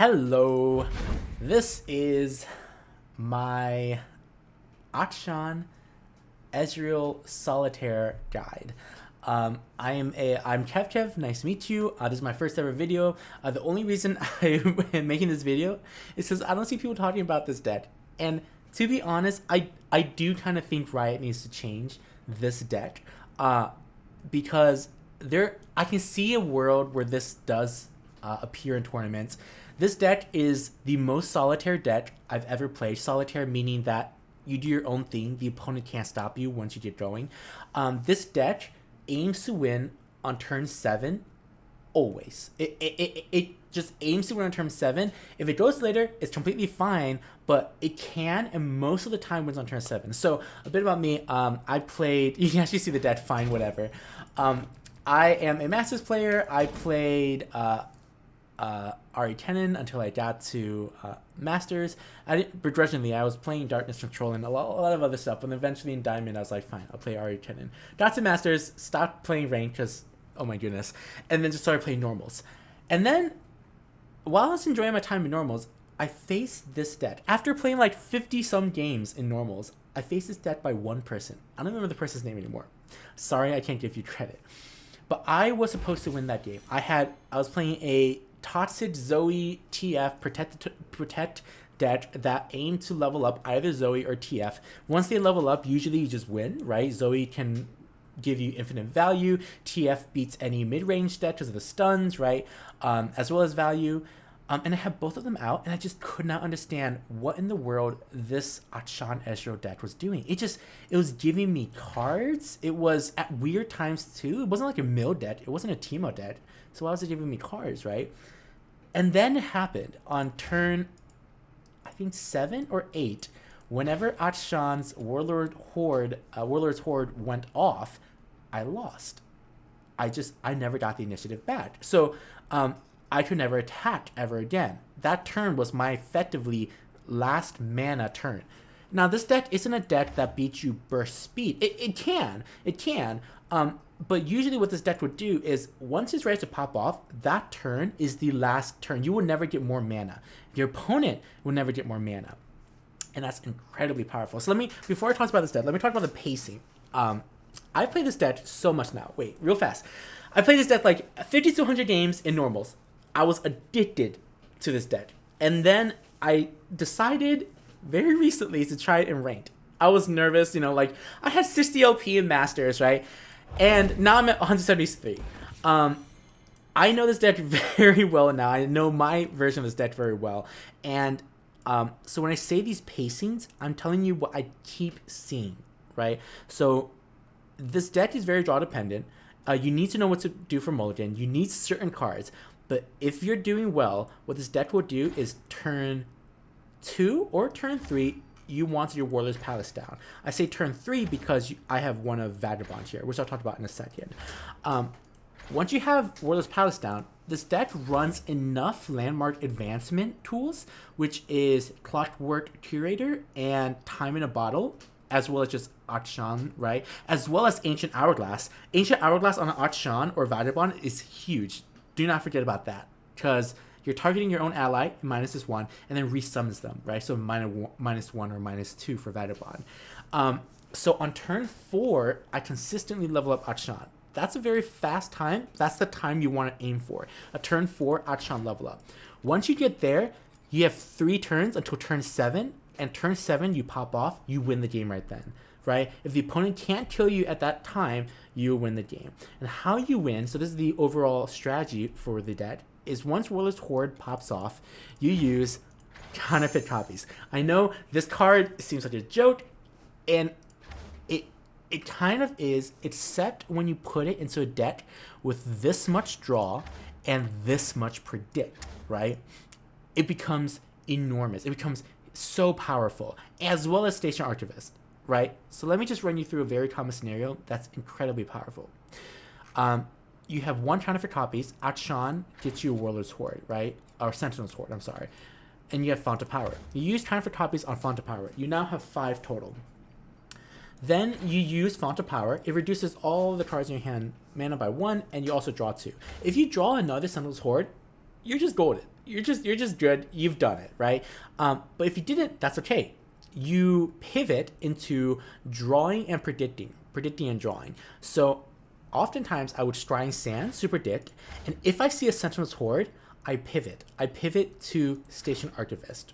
Hello, this is my Akshan Ezreal Solitaire guide. I'm Kev. Nice to meet you. This is my first ever video. The only reason I am making this video is because I don't see people talking about this deck. And to be honest, I do kind of think Riot needs to change this deck, because I can see a world where this does appear in tournaments. This deck is the most solitaire deck I've ever played. Solitaire meaning that you do your own thing. The opponent can't stop you once you get going. This deck aims to win on turn 7 always. It just aims to win on turn 7. If it goes later, it's completely fine, but it can, and most of the time wins on turn 7. So a bit about me. I played, you can actually see the deck, fine, whatever. I am a Masters player. I played RE10 until I got to Masters. Begrudgingly, I was playing Darkness Control and a lot of other stuff, but eventually in Diamond, I was like, fine, I'll play RE10. Got to Masters, stopped playing Ranked because, oh my goodness, and then just started playing Normals. And then, while I was enjoying my time in Normals, I faced this deck. After playing like 50-some games in Normals, I faced this deck by one person. I don't remember the person's name anymore. Sorry, I can't give you credit. But I was supposed to win that game. I was playing a Toxic Zoe TF protect deck that aimed to level up either Zoe or TF. Once they level up, usually you just win, right? Zoe can give you infinite value. TF beats any mid-range deck because of the stuns, right? As well as value. And I had both of them out, and I just could not understand what in the world this Akshan Ezreal deck was doing. It was giving me cards. It was at weird times too. It wasn't like a mill deck. It wasn't a Teemo deck. So why was it giving me cards, right? And then it happened on turn, I think 7 or 8, whenever Akshan's Warlord's Horde went off, I lost. I never got the initiative back. So I could never attack ever again. That turn was my effectively last mana turn. Now, this deck isn't a deck that beats you burst speed. It can. But usually what this deck would do is once it's ready to pop off, that turn is the last turn. You will never get more mana. Your opponent will never get more mana. And that's incredibly powerful. So before I talk about this deck, let me talk about the pacing. I play this deck so much now. Wait, real fast. I played this deck like 50 to 100 games in Normals. I was addicted to this deck. And then I decided very recently to try it in Ranked. I was nervous, I had 60 LP in Masters, right? And now I'm at 173. I know this deck very well now. I know my version of this deck very well. And so when I say these pacings, I'm telling you what I keep seeing, right? So this deck is very draw dependent. You need to know what to do for Mulligan. You need certain cards. But if you're doing well, what this deck will do is turn 2 or turn 3, you want your Warlord's Palace down. I say turn 3 because I have one of Vagabond here, which I'll talk about in a second. Once you have Warlord's Palace down, this deck runs enough landmark advancement tools, which is Clockwork Curator and Time in a Bottle, as well as just Akshan, right? As well as Ancient Hourglass. Ancient Hourglass on an Akshan or Vagabond is huge. Do not forget about that, because you're targeting your own ally, -1, and then resummons them, right? So -1 or -2 for Vagabond. So on turn 4, I consistently level up Akshan. That's a very fast time. That's the time you want to aim for. A turn 4 Akshan level up. Once you get there, you have 3 turns until turn 7, and turn 7 you pop off, you win the game right then, right? If the opponent can't kill you at that time, you win the game. And how you win, so this is the overall strategy for the deck, is once Warlord's Horde pops off, you use counterfeit copies. I know this card seems like a joke, and it kind of is, except when you put it into a deck with this much draw and this much predict, right? It becomes enormous. It becomes so powerful, as well as Station Archivist, right? So let me just run you through a very common scenario that's incredibly powerful. You have 1 counterfeit copies. Akshan gets you a Warlord's Horde, right? Or Sentinel's Horde, I'm sorry. And you have Font of Power. You use counterfeit copies on Font of Power. You now have 5 total. Then you use Font of Power. It reduces all the cards in your hand mana by 1, and you also draw 2. If you draw another Sentinel's Horde, you're just golden. you're just good. You've done it, right? But if you didn't, that's okay. You pivot into drawing and predicting and drawing. So oftentimes I would scrying sands to predict, and if I see a Sentinel's Horde, I pivot. I pivot to Station Archivist.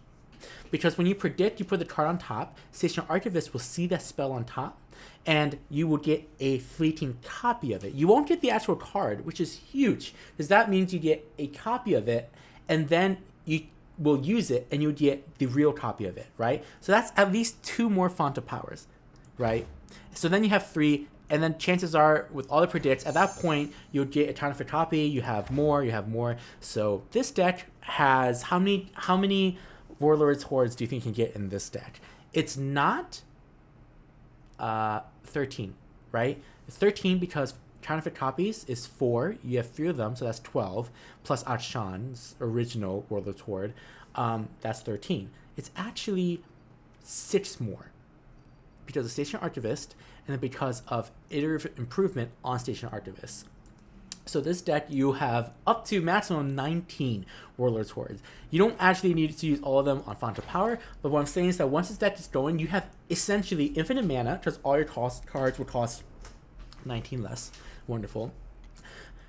Because when you predict, you put the card on top, Station Archivist will see that spell on top, and you will get a fleeting copy of it. You won't get the actual card, which is huge, because that means you get a copy of it, and then you will use it, and you get the real copy of it, right? So that's at least 2 more Font of Powers, right? So then you have 3, and then chances are, with all the predicts, at that point, you'll get a counterfeit copy, you have more. So this deck has, how many Warlords Hordes do you think you can get in this deck? It's not 13, right? 13 because counterfeit copies is 4. You have 3 of them, so that's 12. Plus Akshan's original Warlords Horde, that's 13. It's actually 6 more because of Station Archivist, and then because of iterative improvement on Station Archivist. So this deck, you have up to maximum 19 Warlords Hordes. You don't actually need to use all of them on Font of Power, but what I'm saying is that once this deck is going, you have essentially infinite mana, because all your cards will cost 19 less. Wonderful.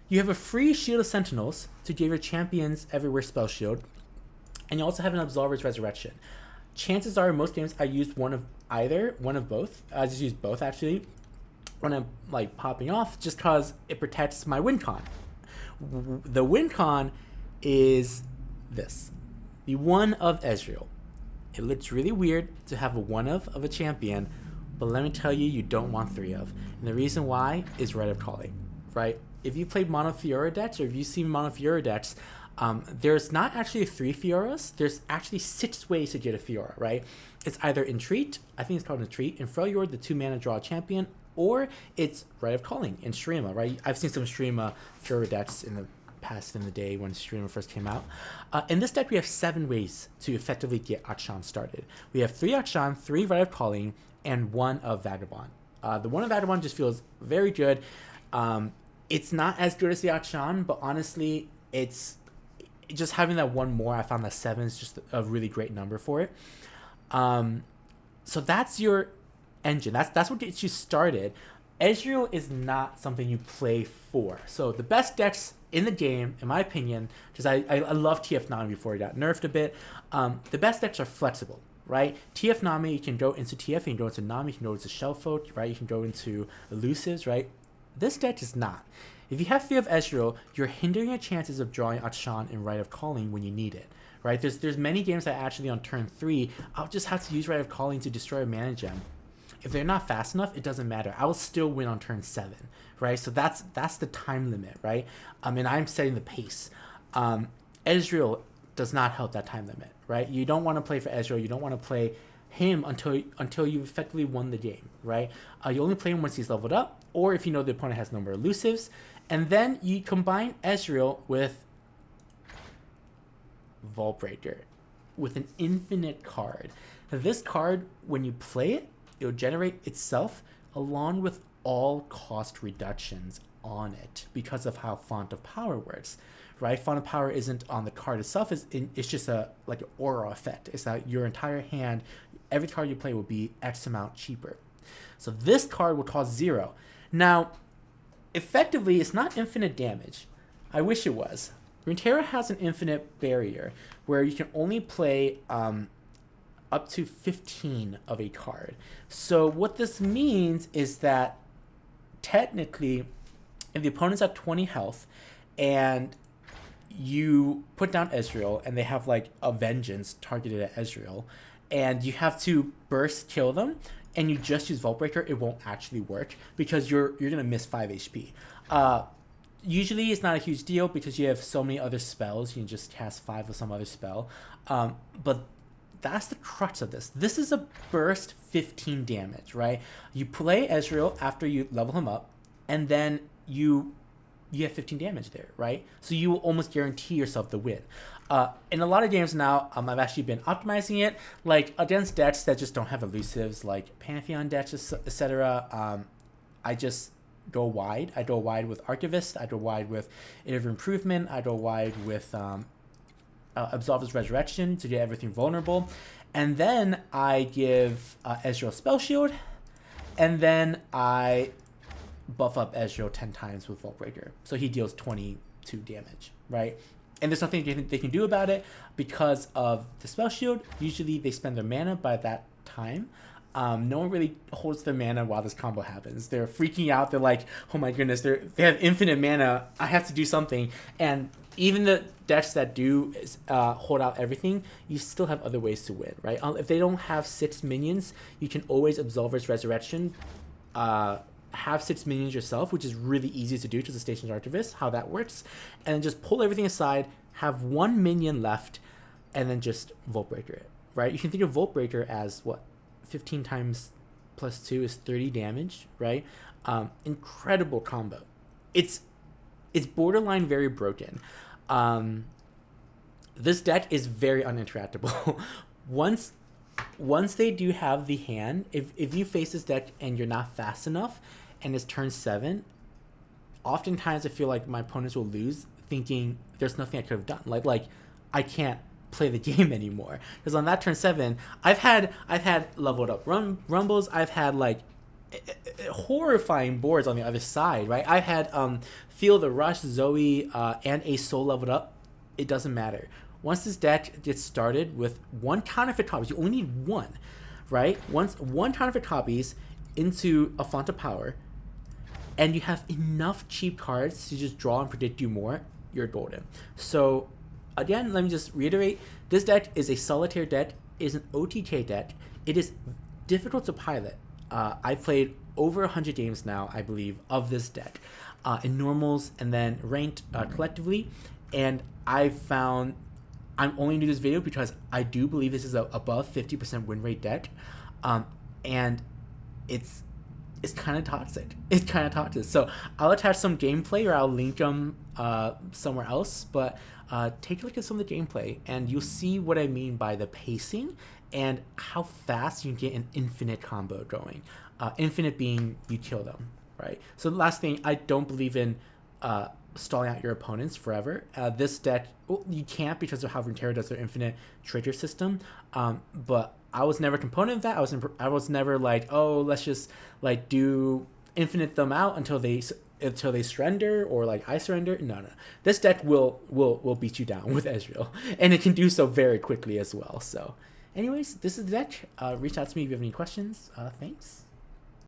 You have a free Shield of Sentinels to give your champions everywhere spell shield, and you also have an Absolver's Resurrection. Chances are, in most games, I use one of both. I just use both, actually, when I'm like popping off, just because it protects my win con. The win con is this: the 1 of Ezreal. It looks really weird to have a 1 of a champion, but let me tell you, you don't want 3 of. And the reason why is Rite of Calling, right? If you played Mono Fiora decks, or if you've seen Mono Fiora decks, there's not actually 3 Fioras. There's actually 6 ways to get a Fiora, right? It's either Entreat, I think it's called Entreat, and Freljord, the 2 mana draw champion, or it's Rite of Calling in Streama, right? I've seen some Streama Fiora decks in the past in the day when Streama first came out. In this deck, we have 7 ways to effectively get Akshan started. We have 3 Akshan, 3 Rite of Calling, and 1 of Vagabond. The 1 of Vagabond just feels very good. It's not as good as the Akshan, but honestly, it's just having that 1 more. I found that 7 is just a really great number for it. So that's your engine. That's what gets you started. Ezreal is not something you play for. So the best decks in the game, in my opinion, because I love TF Nami before it got nerfed a bit, the best decks are flexible, right? TF Nami, you can go into TF, you can go into Nami, you can go into Shellfolk, right? You can go into Elusives, right? This deck is not. If you have 3 of Ezreal, you're hindering your chances of drawing Akshan and Rite of Calling when you need it, right? There's many games that actually on turn 3, I'll just have to use Rite of Calling to destroy a mana gem. If they're not fast enough, it doesn't matter. I will still win on turn 7, right? So that's the time limit, right? And I'm setting the pace. Ezreal does not help that time limit, right? You don't want to play for Ezreal. You don't want to play him until you've effectively won the game, right? You only play him once he's leveled up, or if you know the opponent has no more elusives, and then you combine Ezreal with Vaultbreaker, with an infinite card. Now, this card, when you play it, it'll generate itself along with all cost reductions on it because of how Font of Power works, right? Font of Power isn't on the card itself. It's just like an aura effect. It's that your entire hand, every card you play will be X amount cheaper. So this card will cost 0. Now, effectively, it's not infinite damage. I wish it was. Runeterra has an infinite barrier where you can only play up to 15 of a card. So what this means is that technically, if the opponent's at 20 health and you put down Ezreal and they have like a Vengeance targeted at Ezreal, and you have to burst kill them, and you just use Vaultbreaker, it won't actually work because you're gonna miss 5 HP. Usually it's not a huge deal because you have so many other spells. You can just cast 5 of some other spell. But that's the crux of this. This is a burst 15 damage, right? You play Ezreal after you level him up, and then you have 15 damage there, right? So you will almost guarantee yourself the win. In a lot of games now, I've actually been optimizing it, like against decks that just don't have elusives, like Pantheon decks, etc. I just go wide. I go wide with Archivist. I go wide with Iterative Improvement. I go wide with Absolve his Resurrection to get everything vulnerable. And then I give Ezreal Spell Shield. And then I buff up Ezreal 10 times with Vault Breaker. So he deals 22 damage, right? And there's nothing they can do about it because of the Spell Shield. Usually they spend their mana by that time. No one really holds their mana while this combo happens. They're freaking out. They're like, oh my goodness, they have infinite mana. I have to do something. And even the decks that do hold out everything, you still have other ways to win, right? If they don't have 6 minions, you can always Absolver's Resurrection, have 6 minions yourself, which is really easy to do to the Station's Archivist, how that works. And then just pull everything aside, have 1 minion left, and then just Vault Breaker it, right? You can think of Vault Breaker as, 15 times plus 2 is 30 damage, right? Incredible combo. It's borderline very broken. This deck is very uninteractable. Once they do have the hand, if you face this deck and you're not fast enough and it's turn 7, oftentimes I feel like my opponents will lose thinking there's nothing I could have done. Like I can't play the game anymore, because on that turn 7 I've had leveled up rumbles, I've had like horrifying boards on the other side, right? I've had Feel the Rush, Zoe, and a Soul leveled up. It doesn't matter. Once this deck gets started with 1 counterfeit copies, you only need 1, right? Once 1 counterfeit copies into a Font of Power, and you have enough cheap cards to just draw and predict you more, you're golden. So again, let me just reiterate, this deck is a solitaire deck, is an OTK deck. It is difficult to pilot. I've played over 100 games now, I believe, of this deck, in normals and then ranked collectively, and I've found, I'm only doing this video because I do believe this is a above 50% win rate deck, and it's kind of toxic. It's kind of toxic. So I'll attach some gameplay, or I'll link them somewhere else, but take a look at some of the gameplay and you'll see what I mean by the pacing and how fast you can get an infinite combo going. Infinite being you kill them, right? So the last thing, I don't believe in stalling out your opponents forever. This deck, you can't because of how Runeterra does their infinite trigger system, but I was never a component of that. I was never like, oh, let's just like do infinite them out until they surrender, or like I surrender. No. This deck will beat you down with Ezreal, and it can do so very quickly as well. So anyways, this is the deck. Reach out to me if you have any questions. Thanks.